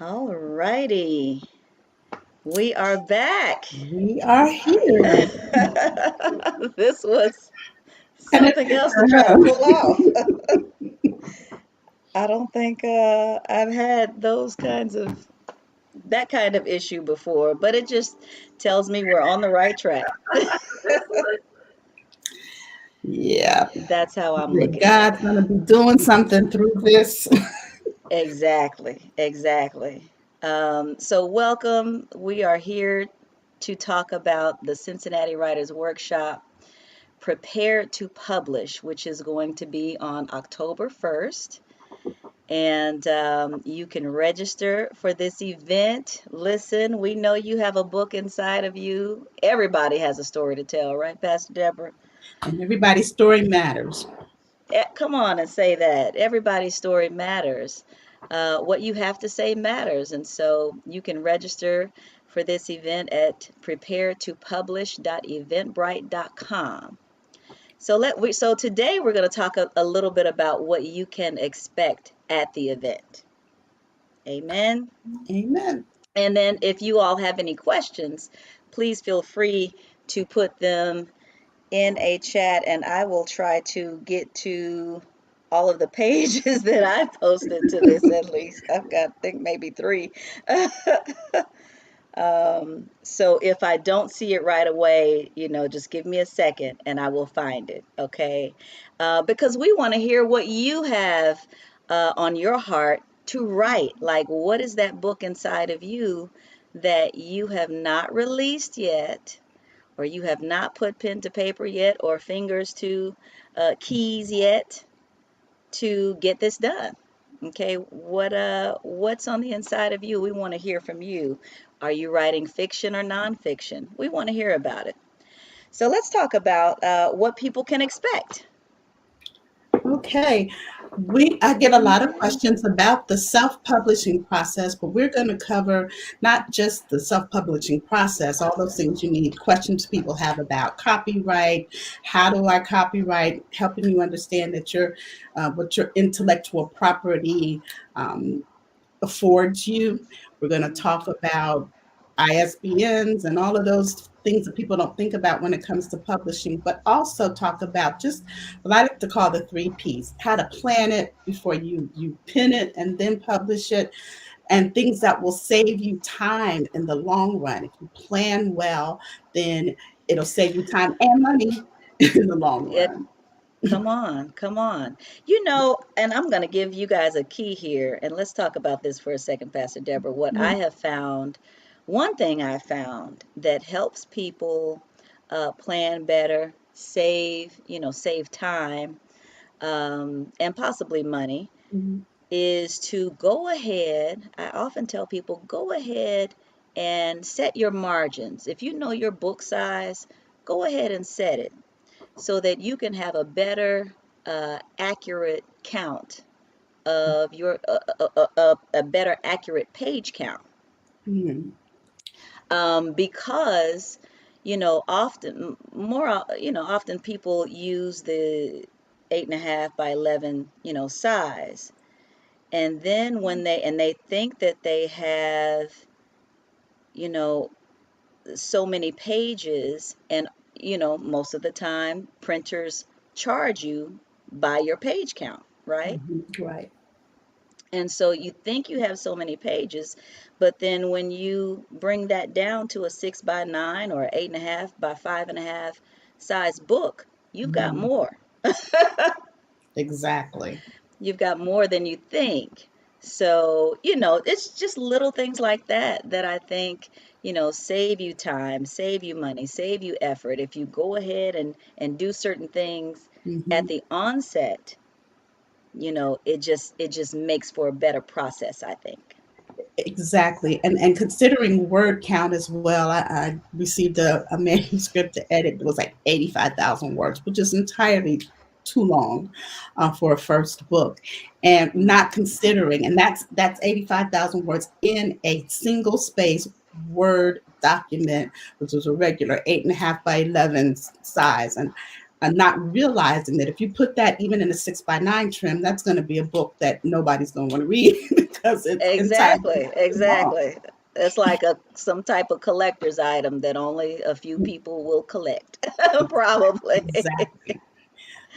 All righty. We are back. We are here. This was And something else to try to pull off. I don't think I've had that kind of issue before, but it just tells me we're on the right track. yeah, That's how I'm that looking at it. God's going to be doing something through this. Exactly, exactly. So, welcome. We are here to talk about the Cincinnati Writers Workshop Prepare to Publish, which is going to be on October 1st. And you can register for this event. Listen, we know you have a book inside of you. Everybody has a story to tell, right, Pastor Deborah? And everybody's story matters. Come on and say that. Everybody's story matters. What you have to say matters. And so you can register for this event at preparetopublish.eventbrite.com. So today we're going to talk a little bit about what you can expect at the event. Amen. Amen. And then if you all have any questions, please feel free to put them in a chat and I will try to get to all of the pages that I posted to this at least. I've got, I think, maybe three. So if I don't see it right away, just give me a second and I will find it, okay? Because we want to hear what you have on your heart to write. Like, what is that book inside of you that you have not released yet, or you have not put pen to paper yet, or fingers to keys yet to get this done? Okay, what's on the inside of you? We want to hear from you. Are you writing fiction or nonfiction? We want to hear about it. So let's talk about what people can expect. Okay. I get a lot of questions about the self-publishing process, but we're going to cover not just the self-publishing process, all those things you need, questions people have about copyright, how do I copyright, helping you understand that what your intellectual property um, affords you. We're going to talk about ISBNs and all of those things that people don't think about when it comes to publishing, but also talk about just what I like to call the three P's: how to plan it before you pin it and then publish it, and things that will save you time in the long run. If you plan well, then it'll save you time and money in the long It run. Come on, come on. And I'm going to give you guys a key here, and let's talk about this for a second, Pastor Deborah. What I have found, one thing I found that helps people plan better, save time, and possibly money, Mhm. is to go ahead. I often tell people, go ahead and set your margins. If you know your book size, go ahead and set it so that you can have a better, accurate count of a better accurate page count. Mhm. Because often people use the 8.5 by 11 size, and then when they think that they have you know so many pages, and most of the time printers charge you by your page count, right? Mhm. Right. And so you think you have so many pages, but then when you bring that down to a 6 by 9 or 8.5 by 5.5 size book, you've got Mhm. more. Exactly. You've got more than you think. So, it's just little things like that that I think, save you time, save you money, save you effort. If you go ahead and do certain things at Mhm. the onset, it just makes for a better process, I think. Exactly. And considering word count as well, I received a manuscript to edit that was like 85,000 words, which is entirely too long for a first book. And not considering, and that's 85,000 words in a single space Word document, which was a regular 8.5 by 11 size. And not realizing that if you put that even in a 6x9 trim, that's going to be a book that nobody's going to want to read because it's entirely Exactly, long. exactly. It's like some type of collector's item that only a few people will collect, probably. Exactly.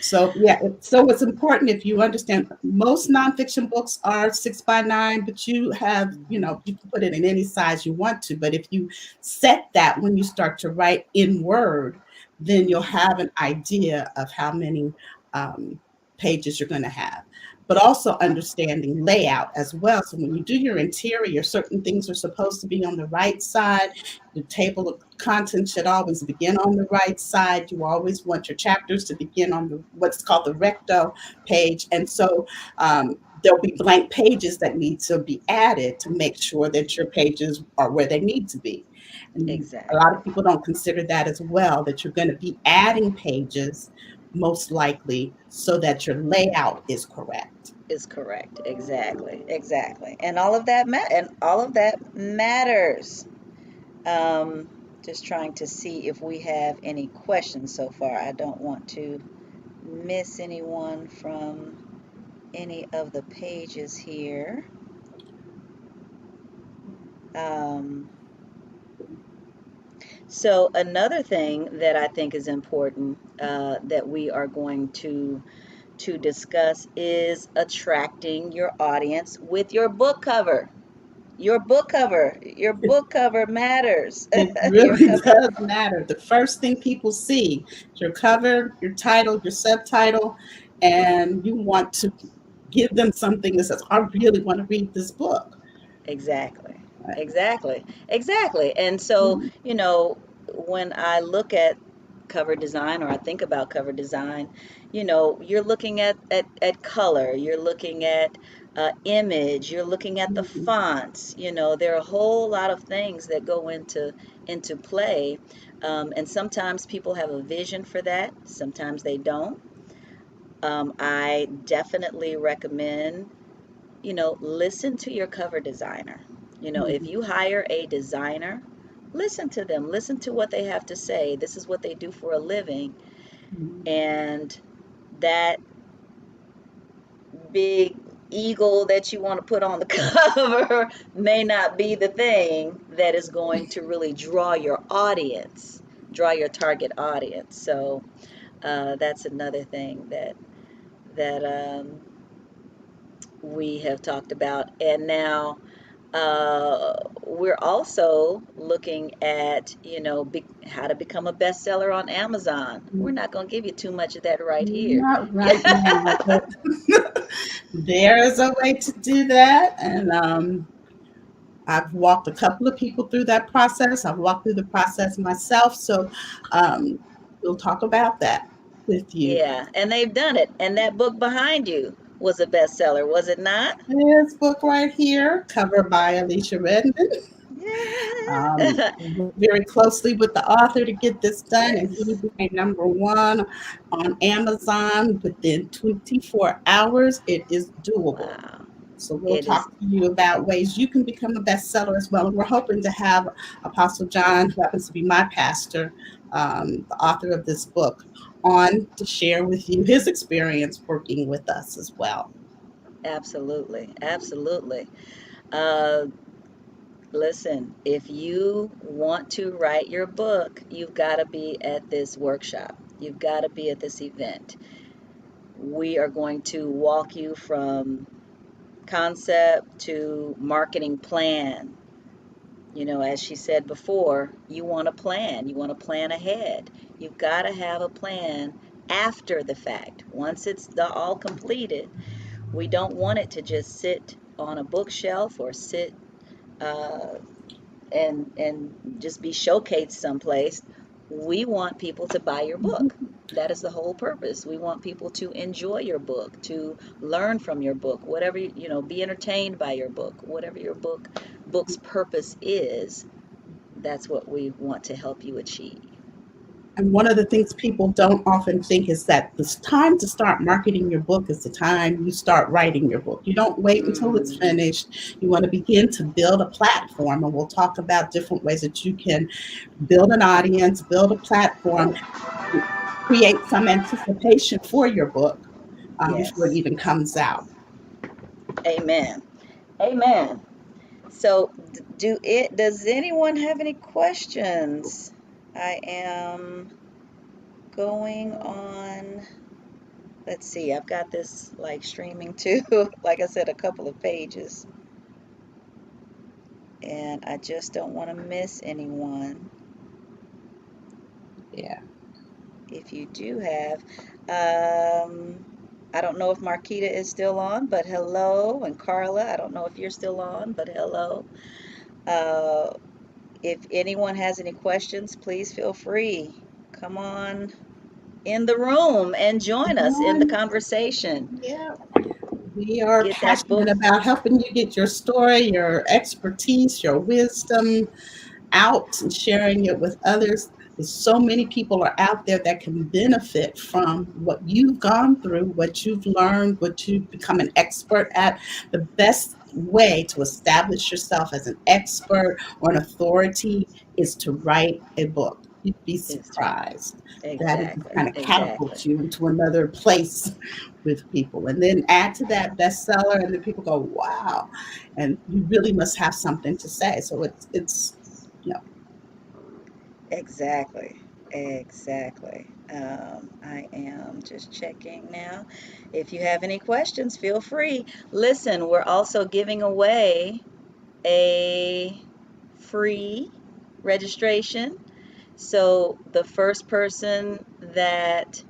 So yeah, so it's important if you understand most nonfiction books are 6x9, but you have, Mhm. you can put it in any size you want to. But if you set that when you start to write in Word, then you'll Mhm. have an idea of how many um, pages you're going to have. But also understanding layout as well. So when you do your interior, certain things are supposed to be on the right side. The table of contents should always begin on the right side. You always want your chapters to begin on what's called the recto page. And so there'll be blank pages that need to be added to make sure that your pages are where they need to be. And a lot Exactly. of people don't consider that as well, that you're going to be adding pages most likely so that your layout is correct. Is correct. Exactly. Exactly. And all of that matters. Um, just trying to see if we have any questions so far. I don't want to miss anyone from any of the pages here. Um, so another thing that I think is important that we are going to discuss is attracting your audience with your book cover. Your book cover matters. It Your really cover, does matter. The first thing people see is your cover, your title, your subtitle, and you want to give them something that says, I really want to read this book. exactly, Right. exactly. And so, Mhm. when I look at cover design or I think about cover design, you're looking at color, you're looking at image, you're looking at the Mhm. fonts. There are a whole lot of things that go into play, and sometimes people have a vision for that, sometimes they don't. I definitely recommend listen to your cover designer. If Mhm. you hire a designer, listen to them, listen to what they have to say. This is what they do for a living. Mhm. And that big eagle that you want to put on the cover may not be the thing that is going to really draw your audience, draw your target audience. So that's another thing that we have talked about. And now we're also looking at, how to become a bestseller on Amazon. We're not going to give you too much of that right here. Not right now, but there is a way to do that. And I've walked a couple of people through that process. I've walked through the process myself. So um, we'll talk about that with you. Yeah, and they've done it. And that book behind you was a bestseller, was it not? This book right here, covered by Alicia Redmond. Yeah. Worked very closely with the author to get this done, and he Yes. became #1 on Amazon within 24 hours. It is doable. Wow. So we'll It is talk to you about ways you can become a bestseller as well. And we're hoping to have Apostle John, who happens to be my pastor, the author of this book, on to share with you his experience working with us as well. absolutely, absolutely. Uh, Listen, if you want to write your book, you've got to be at this workshop. You've got to be at this event. We are going to walk you from concept to marketing plan. As she said before, you want to plan. You want to plan ahead. You've got to have a plan after the fact. Once it's all completed, we don't want it to just sit on a bookshelf or sit uh, and just be showcased someplace. We want people to buy your book. That is the whole purpose. We want people to enjoy your book, to learn from your book, whatever be entertained by your book, whatever your book's purpose is. That's what we want to help you achieve. And one of the things people don't often think is that the time to start marketing your book is the time you start writing your book. You don't wait until it's Mm, finished. You want to begin to build a platform, and we'll talk about different ways that you can build an audience, build a platform, create some anticipation for your book before it Yes. even comes out. Amen. Amen. So, does anyone have any questions? I am going on. Let's see. I've got this like streaming too. Like I said, a couple of pages, and I just don't want to miss anyone. Yeah. If you do have, um, I don't know if Marquita is still on, but hello, and Carla. I don't know if you're still on, but hello. Uh, if anyone has any questions, please feel free. Come on in the room and join us in the One, conversation. yeah. We are Get that passionate book. about helping you get your story, your expertise, your wisdom out and sharing it with others. There's so many people are out there that can benefit from what you've gone through, what you've learned, what you've become an expert at. The best way to establish yourself as an expert or an authority is to write a book. You'd be Is to surprised that it can exactly, kind of exactly, catapult you into another place with people. And then add to that bestseller, and then people go, wow. And you really must have something to say. So it's you know, exactly, exactly. I am just checking now. If you have any questions, feel free. Listen, we're also giving away a free registration. So the first person that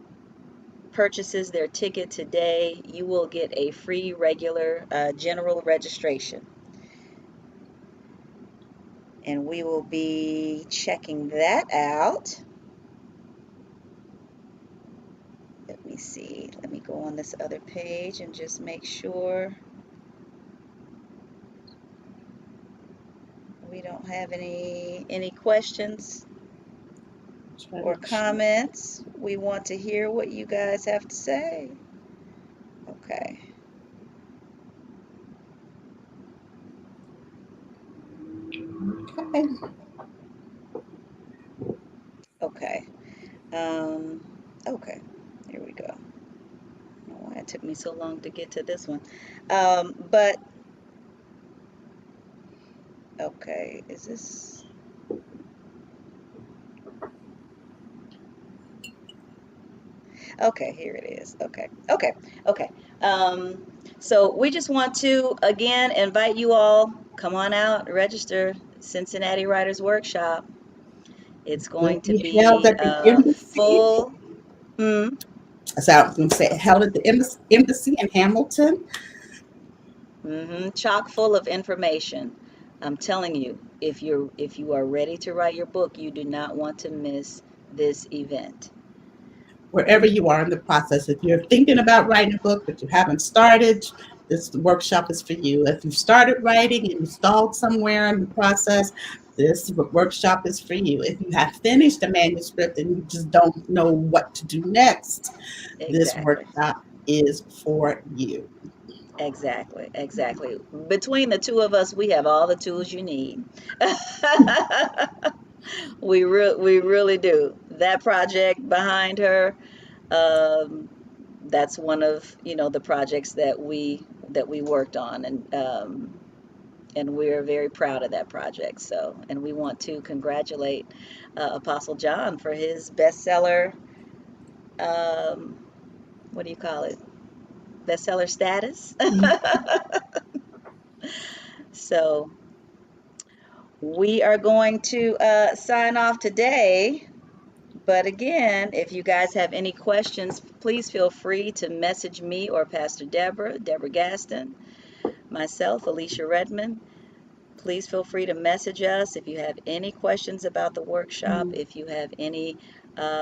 purchases their ticket today, you will get a free regular general registration. And we will be checking that out. Let me see. Let me go on this other page and just make sure we don't have any questions try or to check. comments. We want to hear what you guys have to say. Okay. Okay. Okay. Um, okay. Here we go. I don't know why it took me so long to get to this one. But okay, is this okay? Here it is. Okay. Okay. Okay. Um, so we just want to again invite you all. Come on out, register Cincinnati Writers Workshop. It's Will going to be held be at the embassy. full. Hmm. So I was going to say held at the embassy in Hamilton. Chock full of information. I'm telling you, if you are ready to write your book, you do not want to miss this event. Wherever you are in the process. If you're thinking about writing a book but you haven't started, this workshop is for you. If you've started writing and you stalled somewhere in the process, this workshop is for you. If you have finished a manuscript and you just don't know what to do next, this Exactly. workshop is for you. Exactly. Exactly. Between the two of us, we have all the tools you need. We really do. That project behind her, um, that's one of the projects that we worked on, and we're very proud of that project. So, and we want to congratulate Apostle John for his bestseller. Um, what do you call it? Bestseller status. So we are going to sign off today. But again, if you guys have any questions, please feel free to message me or Pastor Deborah Gaston, myself, Alicia Redmond. Please feel free to message us if you have any questions about the workshop, Mm. if you have any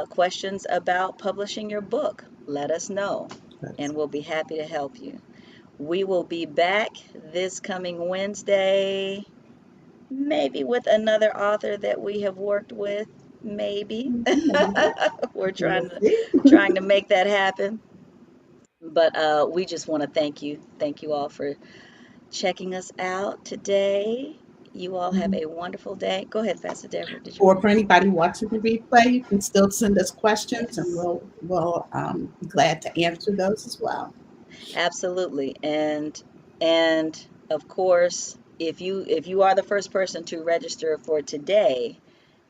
questions about publishing your book, let us know, and we'll be happy to help you. We will be back this coming Wednesday, maybe with another author that we have worked with, maybe. Maybe. We're We'll trying to see. trying to make that happen. But we just want to thank you all for checking us out today. You all have a wonderful day. Go ahead, Pastor Deborah. Did you Or want for anybody watching the replay, you can still send us to? questions, and Yes. we'll be glad to answer those as well. Absolutely. And of course, if you are the first person to register for today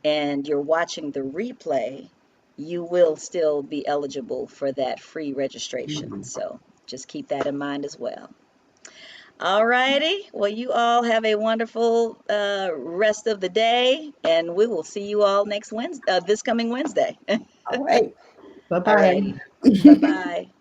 and you're watching the replay, you will still be eligible for that free registration. Mhm. So just keep that in mind as well. All righty. Well, you all have a wonderful rest of the day, and we will see you all next Wednesday, this coming Wednesday. All right. Bye All bye. righty. Bye bye.